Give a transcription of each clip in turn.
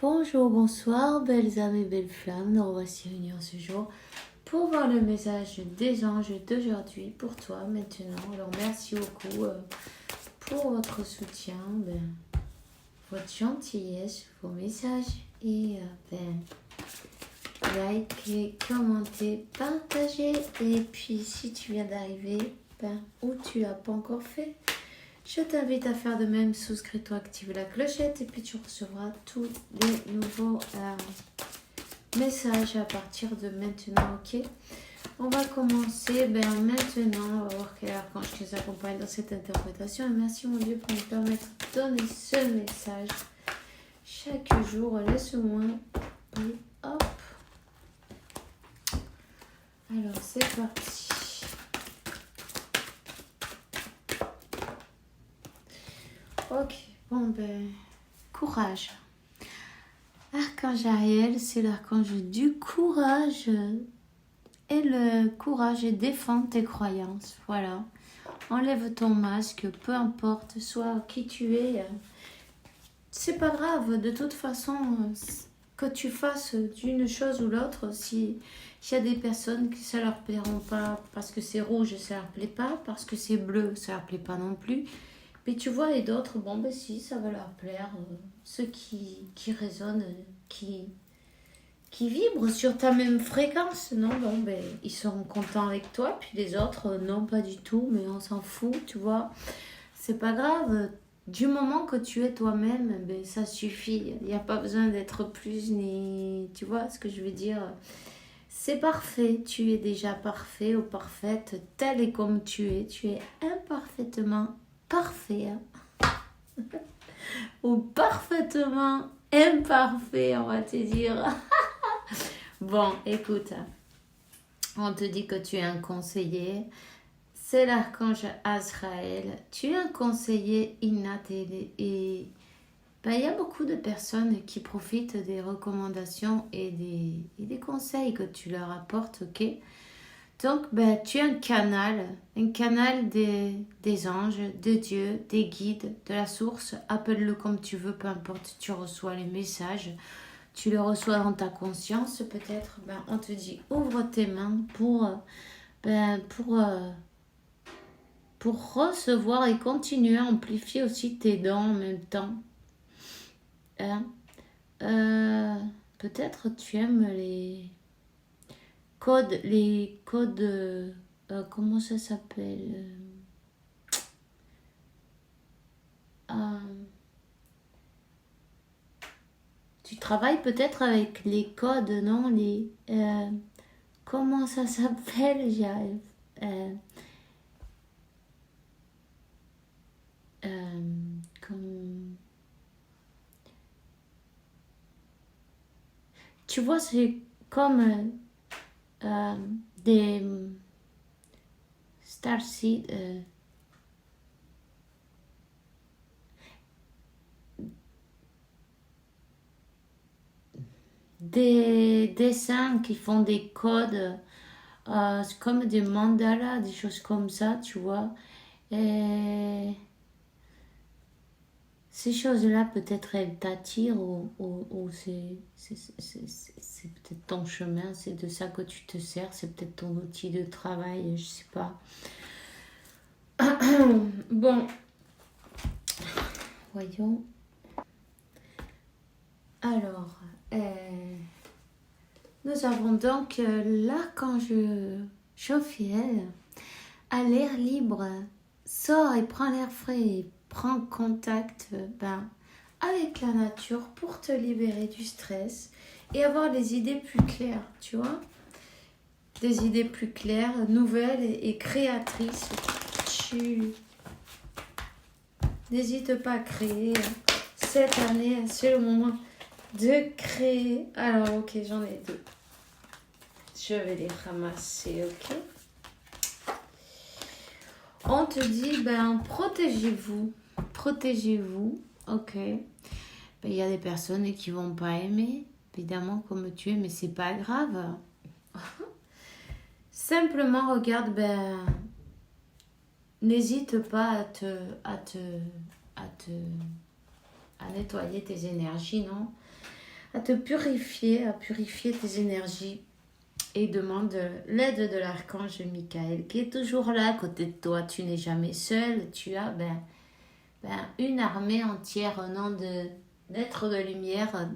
Bonjour, bonsoir, belles âmes et belles flammes. Nous revoici réunis en ce jour pour voir le message des anges d'aujourd'hui pour toi maintenant. Alors merci beaucoup pour votre soutien, votre gentillesse, vos messages et likez, commentez, partagez. Et puis si tu viens d'arriver ou tu l'as pas encore fait, je t'invite à faire de même, souscris-toi, active la clochette et puis tu recevras tous les nouveaux messages à partir de maintenant, ok? On va commencer maintenant, on va voir quel archange qui nous accompagne dans cette interprétation. Et merci mon Dieu pour nous permettre de donner ce message chaque jour. Laisse-moi et hop. Alors c'est parti. Ok, courage. Archange Ariel, c'est l'archange du courage. Et le courage et défend tes croyances. Voilà. Enlève ton masque, peu importe, soit qui tu es. C'est pas grave, de toute façon, que tu fasses d'une chose ou l'autre, s'il y a des personnes qui ça leur plairont pas, parce que c'est rouge, ça leur plaît pas, parce que c'est bleu, ça leur plaît pas non plus. Mais tu vois, et d'autres, si, ça va leur plaire. Ceux qui résonnent, qui vibrent sur ta même fréquence, non, ils seront contents avec toi. Puis les autres, non, pas du tout, mais on s'en fout, tu vois. C'est pas grave. Du moment que tu es toi-même, ça suffit. Il n'y a pas besoin d'être plus ni... Tu vois ce que je veux dire? C'est parfait. Tu es déjà parfait ou parfaite, tel et comme tu es. Tu es imparfaitement parfait ou parfaitement imparfait, on va te dire. Bon, écoute, on te dit que tu es un conseiller. C'est l'archange Azraël. Tu es un conseiller innaté et il y a beaucoup de personnes qui profitent des recommandations et des conseils que tu leur apportes, ok? Donc, tu es un canal des anges, de Dieu, des guides, de la source. Appelle-le comme tu veux, peu importe, tu reçois les messages. Tu les reçois dans ta conscience, peut-être. On te dit, ouvre tes mains pour recevoir et continuer à amplifier aussi tes dons en même temps. Peut-être tu aimes les codes, comment ça s'appelle? Tu travailles peut-être avec les codes, non? Comment ça s'appelle? J'arrive. Tu vois, c'est comme des starseeds. Des dessins qui font des codes, c'est comme des mandalas, des choses comme ça, tu vois. Et ces choses-là, peut-être elles t'attirent ou c'est peut-être ton chemin, c'est de ça que tu te sers, c'est peut-être ton outil de travail, je sais pas. Bon, voyons. Alors, nous avons donc l'archange Jophiel à l'air libre. Sors et prends l'air frais et prends contact avec la nature pour te libérer du stress et avoir les idées plus claires, tu vois. Des idées plus claires, nouvelles et créatrices. Tu n'hésites pas à créer. Cette année, c'est le moment de créer. Alors, ok, j'en ai deux. Je vais les ramasser, ok. On te dit, protégez-vous. Protégez-vous, ok. Il y a des personnes qui vont pas aimer, évidemment, comme tu es, mais c'est pas grave. Simplement, regarde, n'hésite pas à nettoyer tes énergies, non? à te purifier, à purifier tes énergies. Et demande l'aide de l'archange Michael qui est toujours là à côté de toi. Tu n'es jamais seul. Tu as une armée entière non d'êtres de lumière,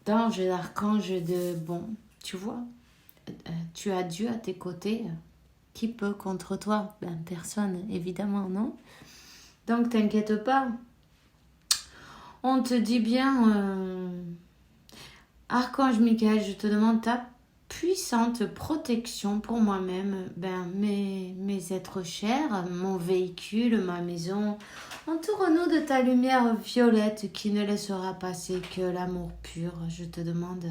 d'anges et d'archanges de bon. Tu vois, tu as Dieu à tes côtés. Qui peut contre toi? Personne, évidemment, non? Donc t'inquiète pas. On te dit bien, Archange Michael, je te demande ta puissante protection pour moi-même, mes êtres chers, mon véhicule, ma maison. Entoure-nous de ta lumière violette qui ne laissera passer que l'amour pur. Je te demande,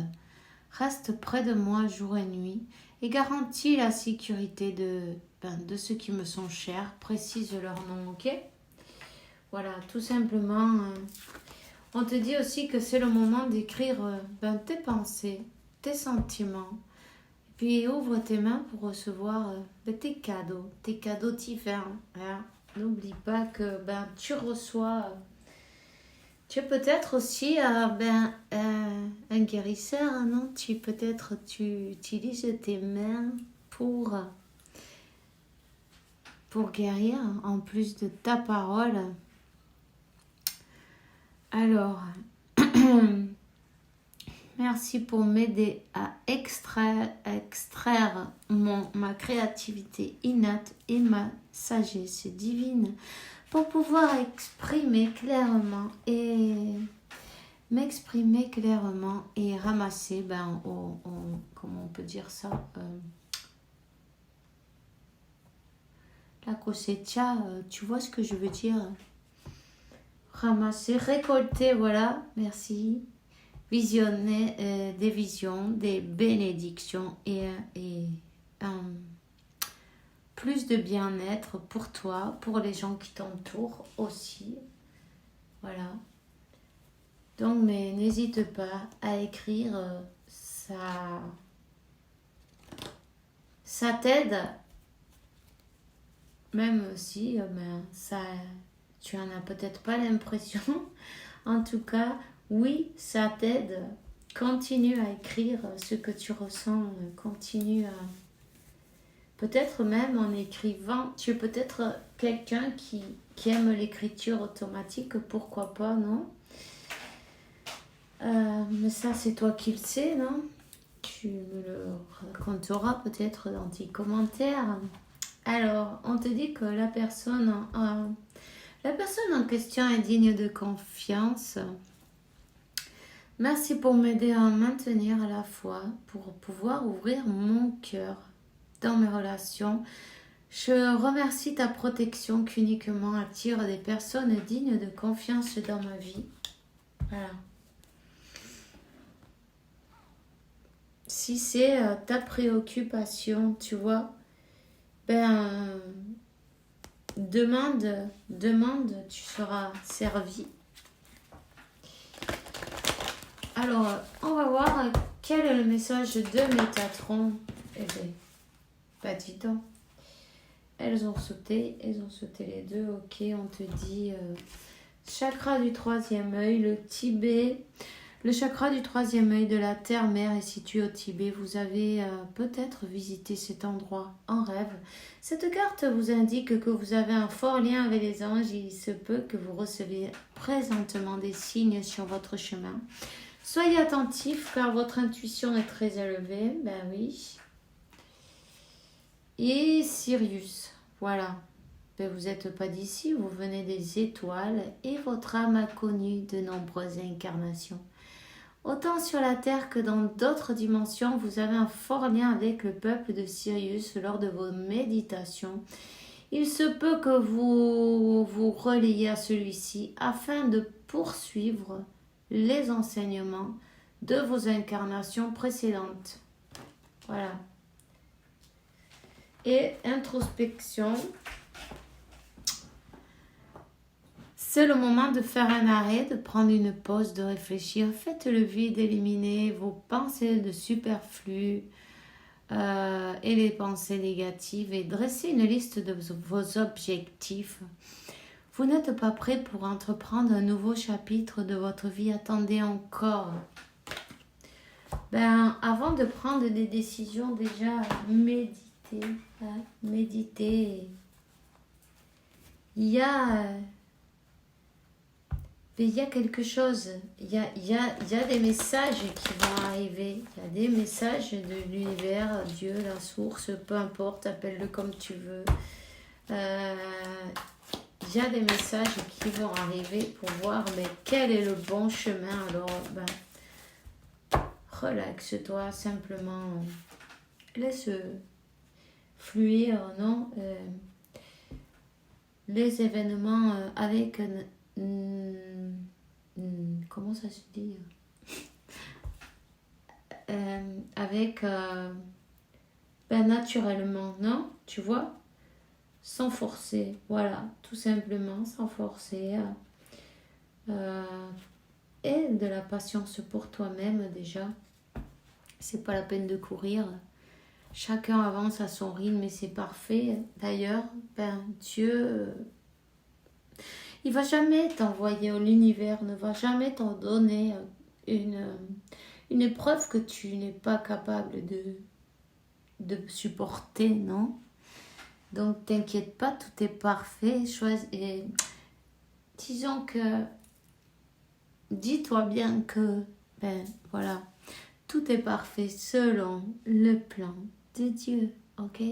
reste près de moi jour et nuit et garantis la sécurité de ceux qui me sont chers. Précise leur nom, ok? Voilà, tout simplement. On te dit aussi que c'est le moment d'écrire tes pensées, tes sentiments. Et puis ouvre tes mains pour recevoir tes cadeaux divins. Hein. N'oublie pas que tu reçois. Tu es peut-être aussi un guérisseur, hein, non? Tu utilises tes mains pour guérir en plus de ta parole. Alors, merci pour m'aider à extraire ma créativité innate et ma sagesse divine pour pouvoir m'exprimer clairement et ramasser, comment on peut dire ça, la cosecha, tu vois ce que je veux dire? Ramasser, récolter, voilà, merci. Visionner des visions, des bénédictions et plus de bien-être pour toi, pour les gens qui t'entourent aussi. Voilà. Donc, mais n'hésite pas à écrire, ça t'aide, même si tu en as peut-être pas l'impression. En tout cas, oui, ça t'aide. Continue à écrire ce que tu ressens. Continue à... Peut-être même en écrivant. Tu es peut-être quelqu'un qui aime l'écriture automatique. Pourquoi pas, non? Mais ça, c'est toi qui le sais, non? Tu me le raconteras peut-être dans tes commentaires. Alors, on te dit que la personne en question est digne de confiance. Merci pour m'aider à maintenir la foi, pour pouvoir ouvrir mon cœur dans mes relations. Je remercie ta protection qu'uniquement attire des personnes dignes de confiance dans ma vie. Voilà. Si c'est ta préoccupation, tu vois, demande, tu seras servi. Alors, on va voir quel est le message de Métatron. Eh bien, dis donc. Elles ont sauté les deux. Ok, on te dit chakra du troisième œil, le Tibet. Le chakra du troisième œil de la terre-mère est situé au Tibet. Vous avez peut-être visité cet endroit en rêve. Cette carte vous indique que vous avez un fort lien avec les anges. Il se peut que vous receviez présentement des signes sur votre chemin. Soyez attentifs car votre intuition est très élevée. Ben oui. Et Sirius, voilà. Vous n'êtes pas d'ici, vous venez des étoiles et votre âme a connu de nombreuses incarnations. Autant sur la Terre que dans d'autres dimensions, vous avez un fort lien avec le peuple de Sirius lors de vos méditations. Il se peut que vous vous reliez à celui-ci afin de poursuivre les enseignements de vos incarnations précédentes. Voilà. Et introspection. C'est le moment de faire un arrêt, de prendre une pause, de réfléchir. Faites le vide, éliminez vos pensées de superflu et les pensées négatives et dressez une liste de vos objectifs. Vous n'êtes pas prêt pour entreprendre un nouveau chapitre de votre vie. Attendez encore. Ben, avant de prendre des décisions, déjà, méditez. Hein, méditez. Il y a quelque chose. Il y a des messages qui vont arriver. Il y a des messages de l'univers, Dieu, la source, peu importe, appelle-le comme tu veux. Il y a des messages qui vont arriver pour voir mais quel est le bon chemin. Alors, relaxe-toi simplement. Laisse fluir, non les événements avec... comment ça se dit avec... naturellement, non? Tu vois? Sans forcer, voilà, tout simplement, sans forcer. Et de la patience pour toi-même déjà. C'est pas la peine de courir. Chacun avance à son rythme et c'est parfait. D'ailleurs, Dieu, il va jamais t'envoyer, l'univers ne va jamais t'en donner une épreuve que tu n'es pas capable de supporter, non? Donc, t'inquiète pas, tout est parfait. Et disons que, dis-toi bien que, voilà, tout est parfait selon le plan de Dieu, ok?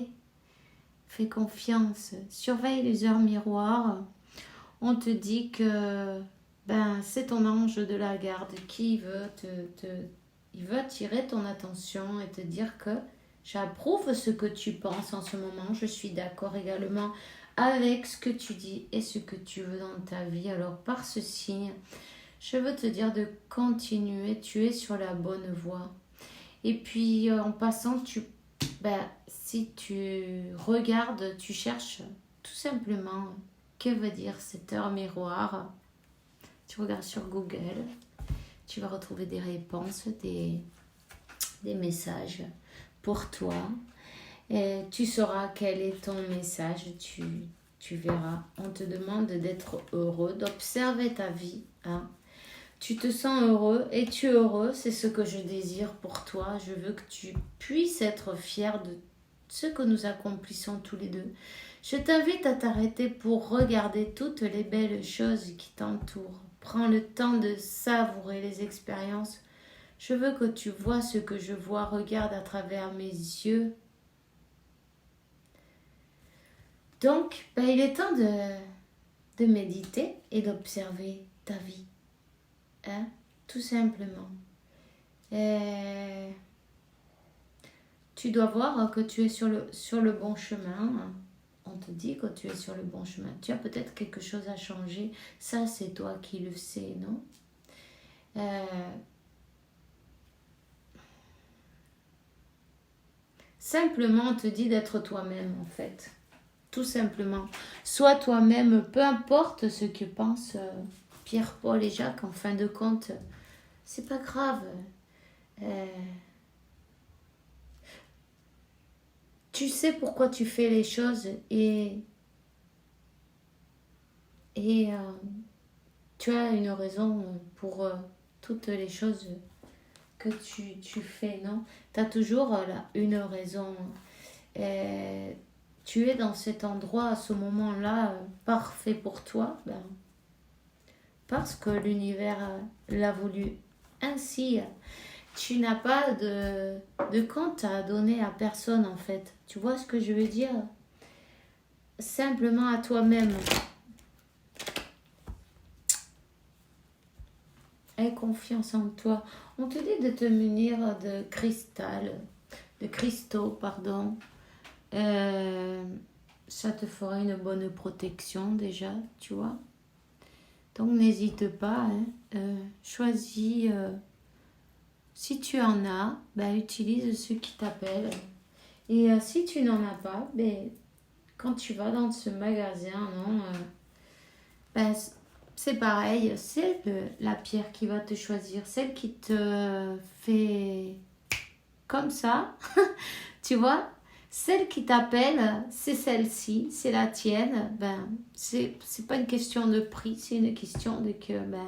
Fais confiance, surveille les heures miroirs. On te dit que, c'est ton ange de la garde qui veut il veut attirer ton attention et te dire que j'approuve ce que tu penses en ce moment. Je suis d'accord également avec ce que tu dis et ce que tu veux dans ta vie. Alors, par ce signe, je veux te dire de continuer. Tu es sur la bonne voie. Et puis, en passant, si tu regardes, tu cherches tout simplement que veut dire cette heure miroir. Tu regardes sur Google. Tu vas retrouver des réponses, des messages pour toi. Et tu sauras quel est ton message, tu verras. On te demande d'être heureux, d'observer ta vie. Hein. Tu te sens heureux et tu es heureux, c'est ce que je désire pour toi. Je veux que tu puisses être fier de ce que nous accomplissons tous les deux. Je t'invite à t'arrêter pour regarder toutes les belles choses qui t'entourent. Prends le temps de savourer les expériences. Je veux que tu vois ce que je vois. Regarde à travers mes yeux. Donc, il est temps de méditer et d'observer ta vie. Hein? Tout simplement. Tu dois voir que tu es sur le bon chemin. On te dit que tu es sur le bon chemin. Tu as peut-être quelque chose à changer. Ça, c'est toi qui le sais, non? Simplement, on te dit d'être toi-même, en fait. Tout simplement. Sois toi-même, peu importe ce que pensent Pierre, Paul et Jacques. En fin de compte, c'est pas grave. Tu sais pourquoi tu fais les choses et tu as une raison pour toutes les choses que tu fais, non? Tu as toujours une raison. Tu es dans cet endroit, à ce moment-là, parfait pour toi, parce que l'univers l'a voulu ainsi. Tu n'as pas de compte à donner à personne, en fait. Tu vois ce que je veux dire? Simplement à toi-même. Aie confiance en toi. On te dit de te munir de cristaux, pardon. Ça te fera une bonne protection déjà, tu vois. Donc n'hésite pas, choisis, si tu en as, utilise ceux qui t'appellent. Et si tu n'en as pas, quand tu vas dans ce magasin, c'est pareil, c'est la pierre qui va te choisir, celle qui te fait comme ça, tu vois. Celle qui t'appelle, c'est celle-ci, c'est la tienne. Ben, c'est pas une question de prix, c'est une question de que ben,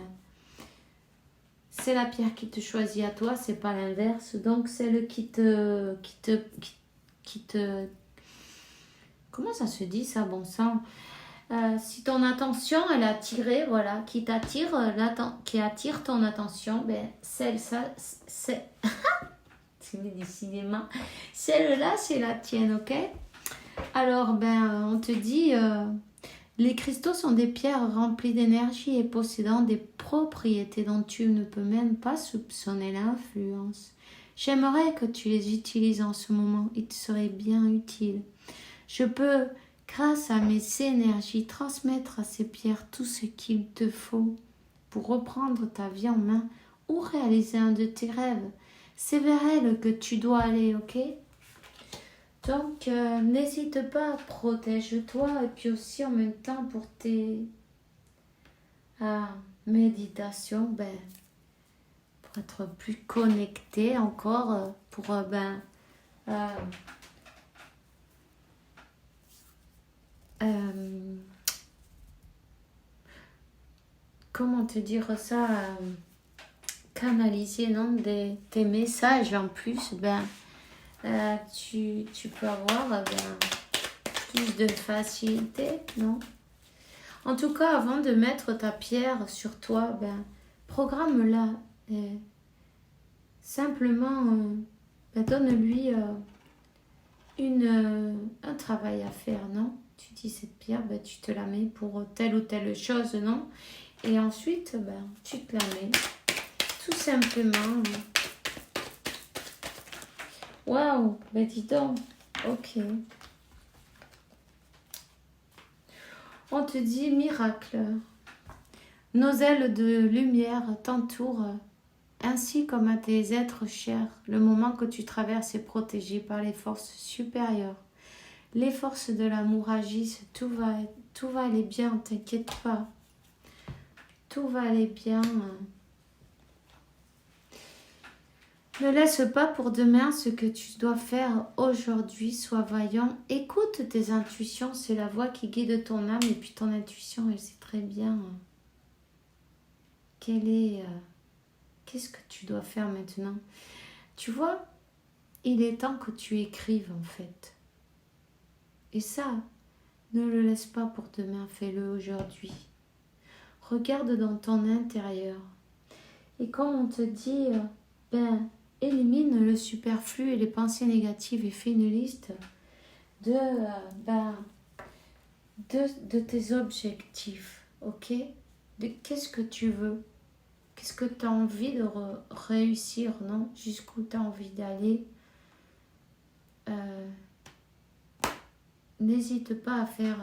c'est la pierre qui te choisit à toi, c'est pas l'inverse. Donc celle qui te, comment ça se dit ça, bon sang? Si ton attention elle est attirée, voilà, qui t'attire, qui attire ton attention, ben c'est du cinéma. Celle-là, c'est la tienne, ok? Alors, ben, on te dit, les cristaux sont des pierres remplies d'énergie et possédant des propriétés dont tu ne peux même pas soupçonner l'influence. J'aimerais que tu les utilises en ce moment, ils te seraient bien utiles. Je peux, grâce à mes énergies, transmettre à ces pierres tout ce qu'il te faut pour reprendre ta vie en main ou réaliser un de tes rêves. C'est vers elle que tu dois aller, ok? Donc, n'hésite pas, protège-toi et puis aussi en même temps pour tes méditations, ben, pour être plus connecté encore, pour ben, comment te dire ça, canaliser non, tes messages en plus, ben, tu peux avoir ben, plus de facilité, non? En tout cas, avant de mettre ta pierre sur toi, ben, programme-la. Simplement, ben, donne-lui un travail à faire, non? Tu dis cette pierre, ben, tu te la mets pour telle ou telle chose, non? Et ensuite, ben, tu te la mets. Tout simplement. Waouh, ben dis donc. Ok. On te dit miracle. Nos ailes de lumière t'entourent, ainsi comme à tes êtres chers. Le moment que tu traverses est protégé par les forces supérieures. Les forces de l'amour agissent. Tout va aller bien, t'inquiète pas. Tout va aller bien. Ne laisse pas pour demain ce que tu dois faire aujourd'hui. Sois vaillant. Écoute tes intuitions. C'est la voix qui guide ton âme. Et puis ton intuition, elle sait très bien qu'est-ce que tu dois faire maintenant. Tu vois, il est temps que tu écrives en fait. Et ça, ne le laisse pas pour demain. Fais-le aujourd'hui. Regarde dans ton intérieur. Et comme on te dit, ben, élimine le superflu et les pensées négatives et fais une liste de tes objectifs, ok? De qu'est-ce que tu veux? Qu'est-ce que tu as envie de réussir, non? Jusqu'où tu as envie d'aller? N'hésite pas à faire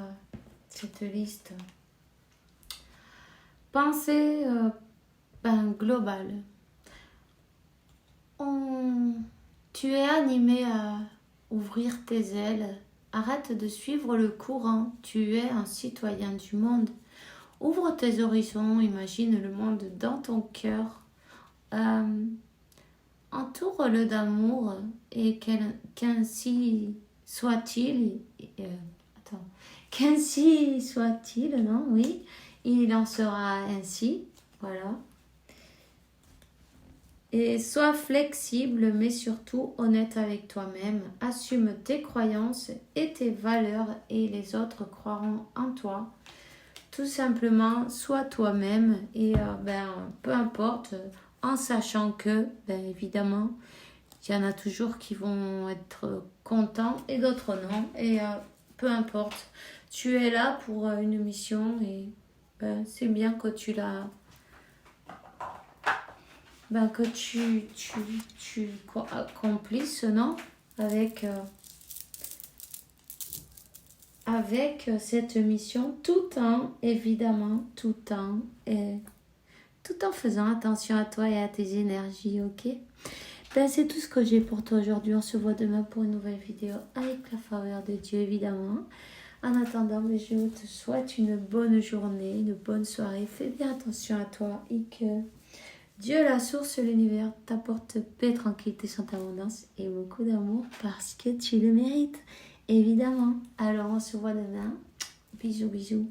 cette liste. Pensée globale. Tu es animé à ouvrir tes ailes. Arrête de suivre le courant. Tu es un citoyen du monde. Ouvre tes horizons. Imagine le monde dans ton cœur. Entoure-le d'amour et qu'ainsi soit-il. Qu'ainsi soit-il, non? Oui, il en sera ainsi. Voilà. Et sois flexible, mais surtout honnête avec toi-même. Assume tes croyances et tes valeurs et les autres croiront en toi. Tout simplement, sois toi-même et peu importe, en sachant que, ben, évidemment, il y en a toujours qui vont être contents et d'autres non. Et peu importe, tu es là pour une mission et ben, c'est bien que tu l'as... Ben, que tu accomplisses, non? Avec cette mission, tout en faisant attention à toi et à tes énergies, ok? Ben, c'est tout ce que j'ai pour toi aujourd'hui. On se voit demain pour une nouvelle vidéo avec la faveur de Dieu, évidemment. En attendant, ben, je te souhaite une bonne journée, une bonne soirée. Fais bien attention à toi et que Dieu, la source, l'univers, t'apporte paix, tranquillité, santé, abondance et beaucoup d'amour parce que tu le mérites, évidemment. Alors, on se voit demain. Bisous, bisous.